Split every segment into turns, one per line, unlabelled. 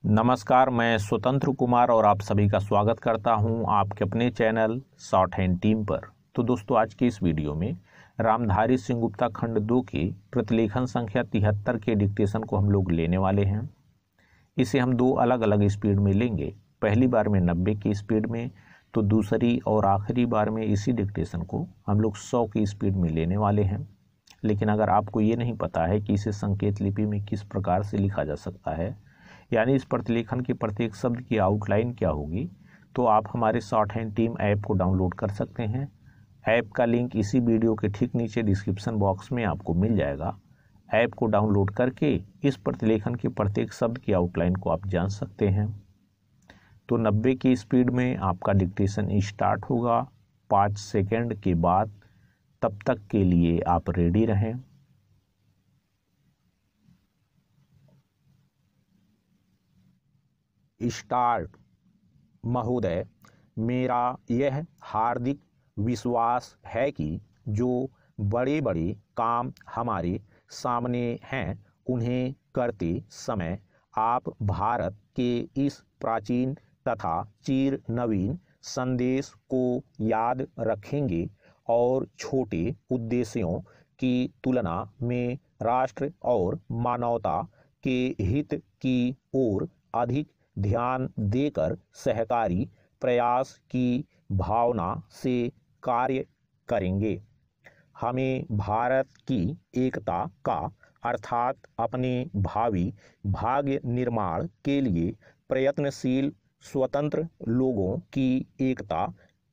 नमस्कार, मैं स्वतंत्र कुमार और आप सभी का स्वागत करता हूं आपके अपने चैनल शॉर्ट हैंड टीम पर। तो दोस्तों, आज की इस वीडियो में रामधारी सिंह गुप्ता खंड 2 के प्रतिलेखन संख्या 73 के डिक्टेशन को हम लोग लेने वाले हैं। इसे हम दो अलग अलग स्पीड में लेंगे, पहली बार में 90 की स्पीड में, तो दूसरी और आखिरी बार में इसी डिक्टेशन को हम लोग 100 की स्पीड में लेने वाले हैं। लेकिन अगर आपको ये नहीं पता है कि इसे संकेत लिपि में किस प्रकार से लिखा जा सकता है, यानी इस प्रतिलेखन के प्रत्येक शब्द की आउटलाइन क्या होगी, तो आप हमारे शॉर्ट हैंड टीम ऐप को डाउनलोड कर सकते हैं। ऐप का लिंक इसी वीडियो के ठीक नीचे डिस्क्रिप्शन बॉक्स में आपको मिल जाएगा। ऐप को डाउनलोड करके इस प्रतिलेखन के प्रत्येक शब्द की आउटलाइन को आप जान सकते हैं। तो 90 की स्पीड में आपका डिक्टेशन स्टार्ट होगा 5 सेकेंड के बाद। तब तक के लिए आप रेडी रहें। स्टार्ट। महोदय, मेरा यह हार्दिक विश्वास है कि जो बड़े बड़े काम हमारे सामने हैं, उन्हें करते समय आप भारत के इस प्राचीन तथा चिर नवीन संदेश को याद रखेंगे और छोटे उद्देश्यों की तुलना में राष्ट्र और मानवता के हित की ओर अधिक ध्यान देकर सहकारी प्रयास की भावना से कार्य करेंगे। हमें भारत की एकता का अर्थात अपने भावी भाग्य निर्माण के लिए प्रयत्नशील स्वतंत्र लोगों की एकता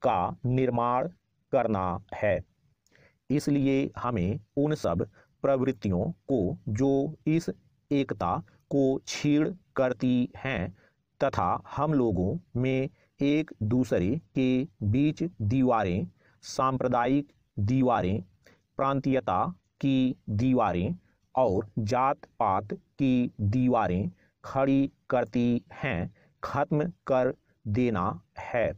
का निर्माण करना है। इसलिए हमें उन सब प्रवृत्तियों को जो इस एकता को छीड़ करती हैं तथा हम लोगों में एक दूसरे के बीच दीवारें, सांप्रदायिक दीवारें, प्रांतीयता की दीवारें और जात पात की दीवारें खड़ी करती हैं, खत्म कर देना है।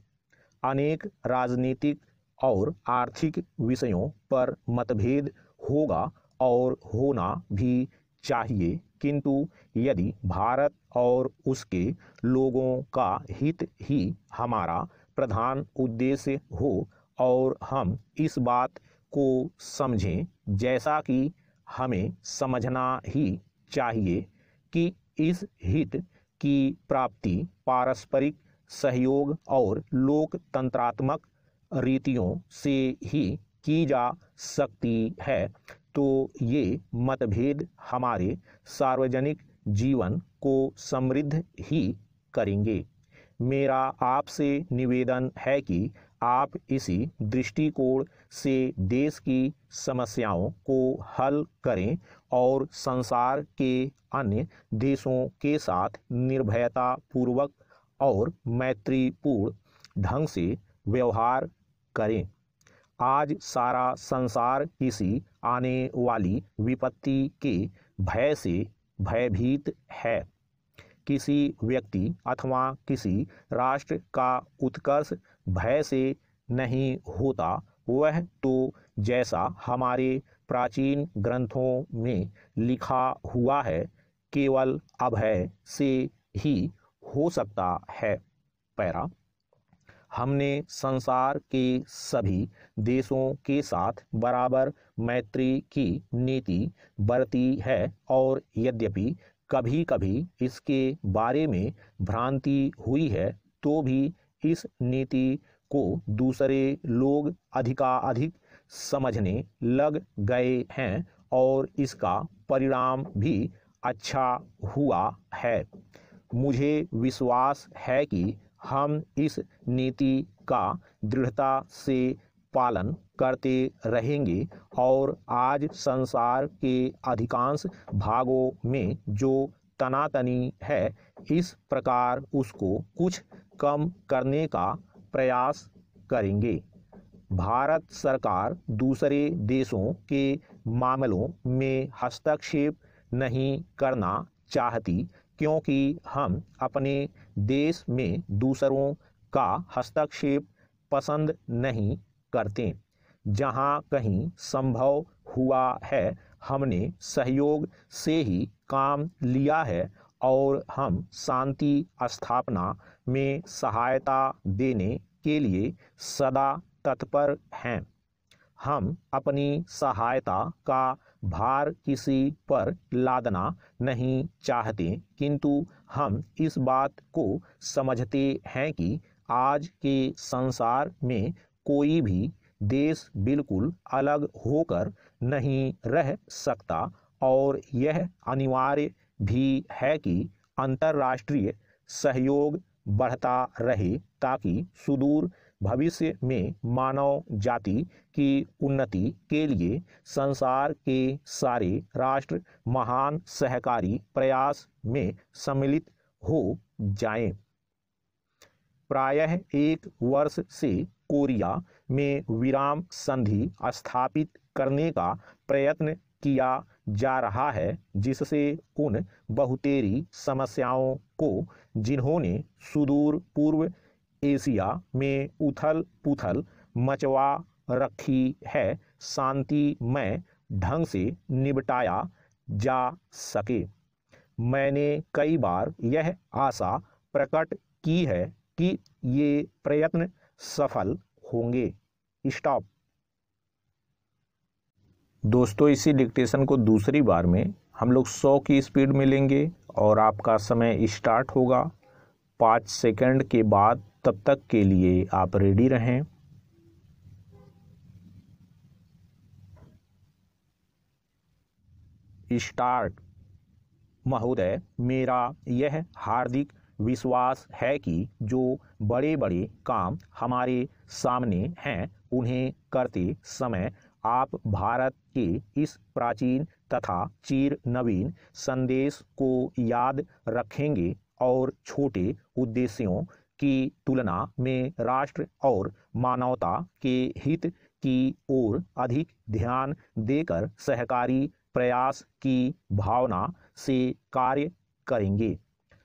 अनेक राजनीतिक और आर्थिक विषयों पर मतभेद होगा और होना भी चाहिए, किंतु यदि भारत और उसके लोगों का हित ही हमारा प्रधान उद्देश्य हो और हम इस बात को समझें, जैसा कि हमें समझना ही चाहिए, कि इस हित की प्राप्ति पारस्परिक सहयोग और लोकतंत्रात्मक रीतियों से ही की जा सकती है, तो ये मतभेद हमारे सार्वजनिक जीवन को समृद्ध ही करेंगे। मेरा आपसे निवेदन है कि आप इसी दृष्टिकोण से देश की समस्याओं को हल करें और संसार के अन्य देशों के साथ निर्भयता पूर्वक और मैत्रीपूर्ण ढंग से व्यवहार करें। आज सारा संसार किसी आने वाली विपत्ति के भय से भयभीत है। किसी व्यक्ति अथवा किसी राष्ट्र का उत्कर्ष भय से नहीं होता, वह तो जैसा हमारे प्राचीन ग्रंथों में लिखा हुआ है, केवल अभय से ही हो सकता है। पैरा। हमने संसार के सभी देशों के साथ बराबर मैत्री की नीति बरती है और यद्यपि कभी कभी इसके बारे में भ्रांति हुई है, तो भी इस नीति को दूसरे लोग अधिकाधिक समझने लग गए हैं और इसका परिणाम भी अच्छा हुआ है। मुझे विश्वास है कि हम इस नीति का दृढ़ता से पालन करते रहेंगे और आज संसार के अधिकांश भागों में जो तनातनी है, इस प्रकार उसको कुछ कम करने का प्रयास करेंगे। भारत सरकार दूसरे देशों के मामलों में हस्तक्षेप नहीं करना चाहती, क्योंकि हम अपने देश में दूसरों का हस्तक्षेप पसंद नहीं करते। जहाँ कहीं संभव हुआ है, हमने सहयोग से ही काम लिया है और हम शांति स्थापना में सहायता देने के लिए सदा तत्पर हैं। हम अपनी सहायता का भार किसी पर लादना नहीं चाहते, किंतु हम इस बात को समझते हैं कि आज के संसार में कोई भी देश बिल्कुल अलग होकर नहीं रह सकता और यह अनिवार्य भी है कि अंतर्राष्ट्रीय सहयोग बढ़ता रहे ताकि सुदूर भविष्य में मानव जाति की उन्नति के लिए संसार के सारे राष्ट्र महान सहकारी प्रयास में सम्मिलित हो जाएं। प्रायः 1 वर्ष से कोरिया में विराम संधि स्थापित करने का प्रयत्न किया जा रहा है, जिससे उन बहुतेरी समस्याओं को जिन्होंने सुदूर पूर्व एशिया में उथल पुथल मचवा रखी है, शांतिमय ढंग से निपटाया जा सके। मैंने कई बार यह आशा प्रकट की है कि ये प्रयत्न सफल होंगे। स्टॉप। दोस्तों, इसी डिक्टेशन को दूसरी बार में हम लोग 100 की स्पीड में लेंगे और आपका समय स्टार्ट होगा 5 सेकंड के बाद। तब तक के लिए आप रेडी रहें। स्टार्ट। महोदय, मेरा यह हार्दिक विश्वास है कि जो बड़े बड़े काम हमारे सामने हैं उन्हें करते समय आप भारत के इस प्राचीन तथा चिर नवीन संदेश को याद रखेंगे और छोटे उद्देश्यों की तुलना में राष्ट्र और मानवता के हित की ओर अधिक ध्यान देकर सहकारी प्रयास की भावना से कार्य करेंगे।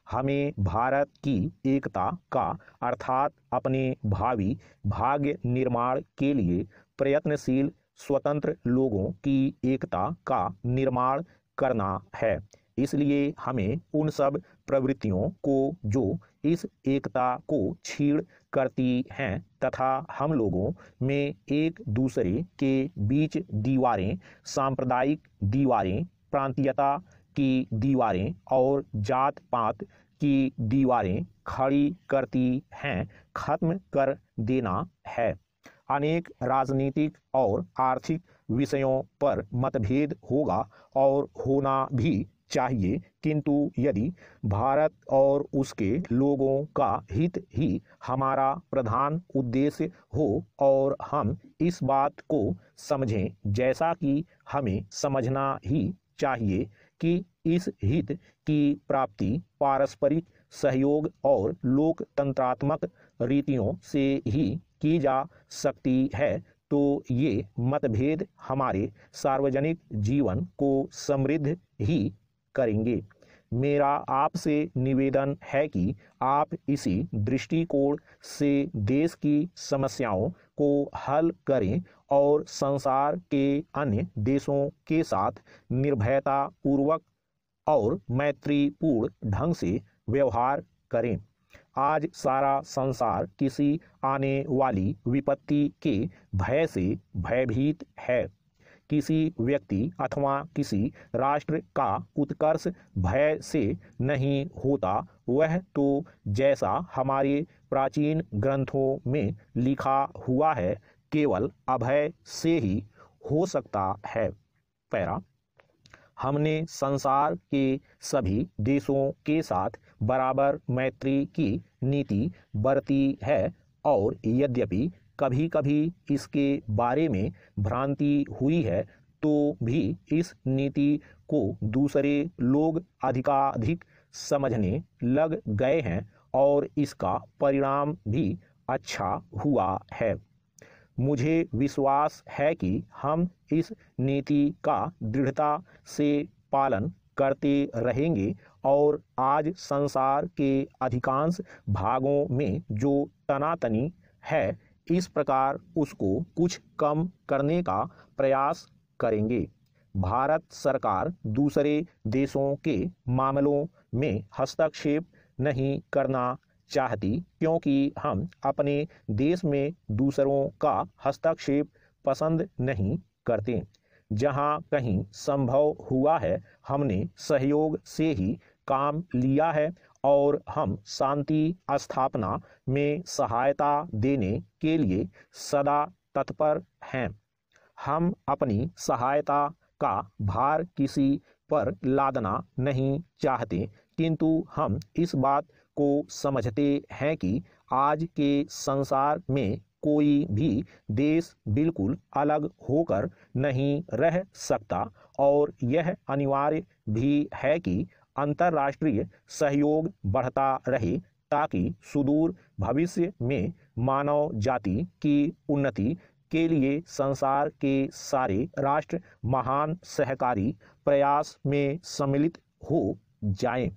हमें भारत की एकता का अर्थात अपने भावी भाग्य निर्माण के लिए प्रयत्नशील स्वतंत्र लोगों की एकता का निर्माण करना है। इसलिए हमें उन सब प्रवृत्तियों को जो इस एकता को छीड़ करती हैं तथा हम लोगों में एक दूसरे के बीच दीवारें, सांप्रदायिक दीवारें, प्रांतीयता की दीवारें और जात पात की दीवारें खड़ी करती हैं, खत्म कर देना है। अनेक राजनीतिक और आर्थिक विषयों पर मतभेद होगा और होना भी चाहिए, किंतु यदि भारत और उसके लोगों का हित ही हमारा प्रधान उद्देश्य हो और हम इस बात को समझें, जैसा कि हमें समझना ही चाहिए कि इस हित की प्राप्ति पारस्परिक सहयोग और लोकतंत्रात्मक रीतियों से ही की जा सकती है, तो ये मतभेद हमारे सार्वजनिक जीवन को समृद्ध ही करेंगे। मेरा आपसे निवेदन है कि आप इसी दृष्टिकोण से देश की समस्याओं को हल करें और संसार के अन्य देशों के साथ निर्भयता पूर्वक और मैत्रीपूर्ण ढंग से व्यवहार करें। आज सारा संसार किसी आने वाली विपत्ति के भय से भयभीत है। किसी व्यक्ति अथवा किसी राष्ट्र का उत्कर्ष भय से नहीं होता, वह तो जैसा हमारे प्राचीन ग्रंथों में लिखा हुआ है केवल अभय से ही हो सकता है। पैरा। हमने संसार के सभी देशों के साथ बराबर मैत्री की नीति बरती है और यद्यपि कभी कभी इसके बारे में भ्रांति हुई है, तो भी इस नीति को दूसरे लोग अधिकाधिक समझने लग गए हैं और इसका परिणाम भी अच्छा हुआ है। मुझे विश्वास है कि हम इस नीति का दृढ़ता से पालन करते रहेंगे और आज संसार के अधिकांश भागों में जो तनातनी है, इस प्रकार उसको कुछ कम करने का प्रयास करेंगे। भारत सरकार दूसरे देशों के मामलों में हस्तक्षेप नहीं करना चाहती, क्योंकि हम अपने देश में दूसरों का हस्तक्षेप पसंद नहीं करते। जहां कहीं संभव हुआ है, हमने सहयोग से ही काम लिया है और हम शांति स्थापना में सहायता देने के लिए सदा तत्पर हैं। हम अपनी सहायता का भार किसी पर लादना नहीं चाहते, किंतु हम इस बात को समझते हैं कि आज के संसार में कोई भी देश बिल्कुल अलग होकर नहीं रह सकता और यह अनिवार्य भी है कि अंतर्राष्ट्रीय सहयोग बढ़ता रहे, ताकि सुदूर भविष्य में मानव जाति की उन्नति के लिए संसार के सारे राष्ट्र महान सहकारी प्रयास में सम्मिलित हो जाएं।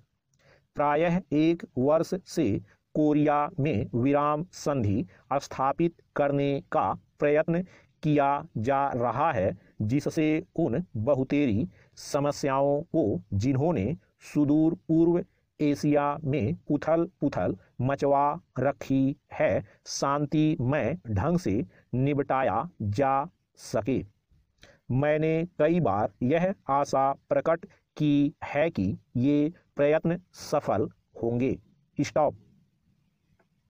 प्रायः 1 वर्ष से कोरिया में विराम संधि स्थापित करने का प्रयत्न किया जा रहा है, जिससे उन बहुतेरी समस्याओं को जिन्होंने सुदूर पूर्व एशिया में उथल पुथल मचवा रखी है, शांतिमय ढंग से निपटाया जा सके। मैंने कई बार यह आशा प्रकट की है कि ये प्रयत्न सफल होंगे। स्टॉप।